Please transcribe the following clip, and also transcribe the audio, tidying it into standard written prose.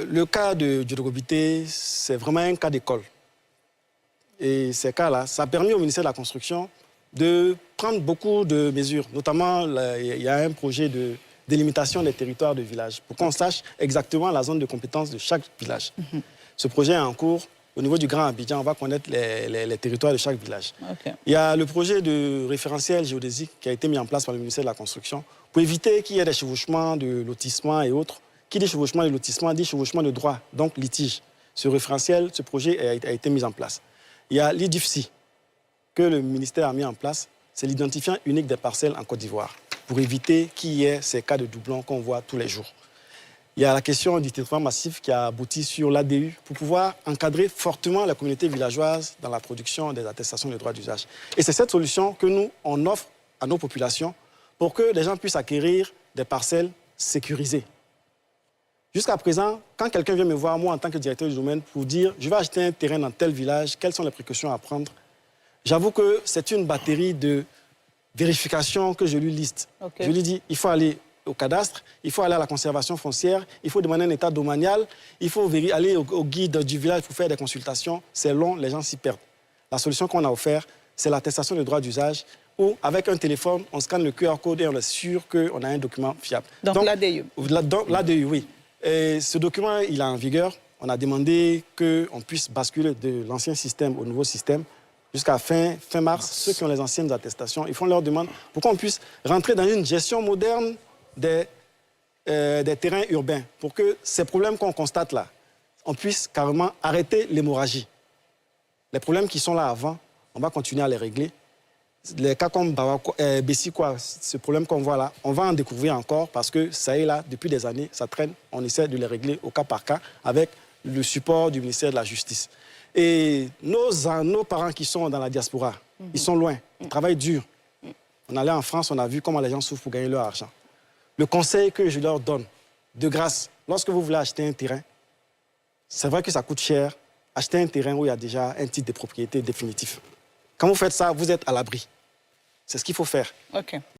Le cas de Djodogobité, c'est vraiment un cas d'école. Et ces cas-là, ça a permis au ministère de la Construction de prendre beaucoup de mesures. Notamment, il y a un projet de délimitation des territoires de village pour qu'on sache exactement la zone de compétence de chaque village. Ce projet est en cours. Au niveau du Grand Abidjan, on va connaître les territoires de chaque village. Il y a le projet de référentiel géodésique qui a été mis en place par le ministère de la Construction pour éviter qu'il y ait des chevauchements de lotissement et autres. Qui dit chevauchement de lotissement dit chevauchement de droit, donc litige. Ce référentiel, ce projet a été mis en place. Il y a l'IDIFSI que le ministère a mis en place. C'est l'identifiant unique des parcelles en Côte d'Ivoire pour éviter qu'il y ait ces cas de doublons qu'on voit tous les jours. Il y a la question du territoire massif qui a abouti sur l'ADU pour pouvoir encadrer fortement la communauté villageoise dans la production des attestations de droit d'usage. Et c'est cette solution que nous, on offre à nos populations pour que les gens puissent acquérir des parcelles sécurisées. Jusqu'à présent, quand quelqu'un vient me voir, moi, en tant que directeur du domaine, pour dire « je vais acheter un terrain dans tel village, quelles sont les précautions à prendre ?» J'avoue que c'est une batterie de vérifications que je lui liste. Je lui dis « il faut aller au cadastre, il faut aller à la conservation foncière, il faut demander un état domanial, il faut aller au guide du village pour faire des consultations. C'est long, les gens s'y perdent. La solution qu'on a offerte, c'est l'attestation de droit d'usage où, avec un téléphone, on scanne le QR code et on est sûr qu'on a un document fiable. Donc l'ADU. L'ADU, oui. Et ce document, il est en vigueur. On a demandé qu'on puisse basculer de l'ancien système au nouveau système. Jusqu'à fin mars, ceux qui ont les anciennes attestations, ils font leur demande pour qu'on puisse rentrer dans une gestion moderne des terrains urbains, pour que ces problèmes qu'on constate là, on puisse carrément arrêter l'hémorragie. Les problèmes qui sont là avant, on va continuer à les régler. Les cas comme Bessikwa, ce problème qu'on voit là, on va en découvrir encore parce que ça est là, depuis des années, ça traîne. On essaie de les régler au cas par cas avec le support du ministère de la Justice. Et nos parents qui sont dans la diaspora, ils sont loin, ils travaillent dur. On allait en France, on a vu comment les gens souffrent pour gagner leur argent. Le conseil que je leur donne, de grâce, lorsque vous voulez acheter un terrain, c'est vrai que ça coûte cher, achetez un terrain où il y a déjà un titre de propriété définitif. Quand vous faites ça, vous êtes à l'abri. C'est ce qu'il faut faire.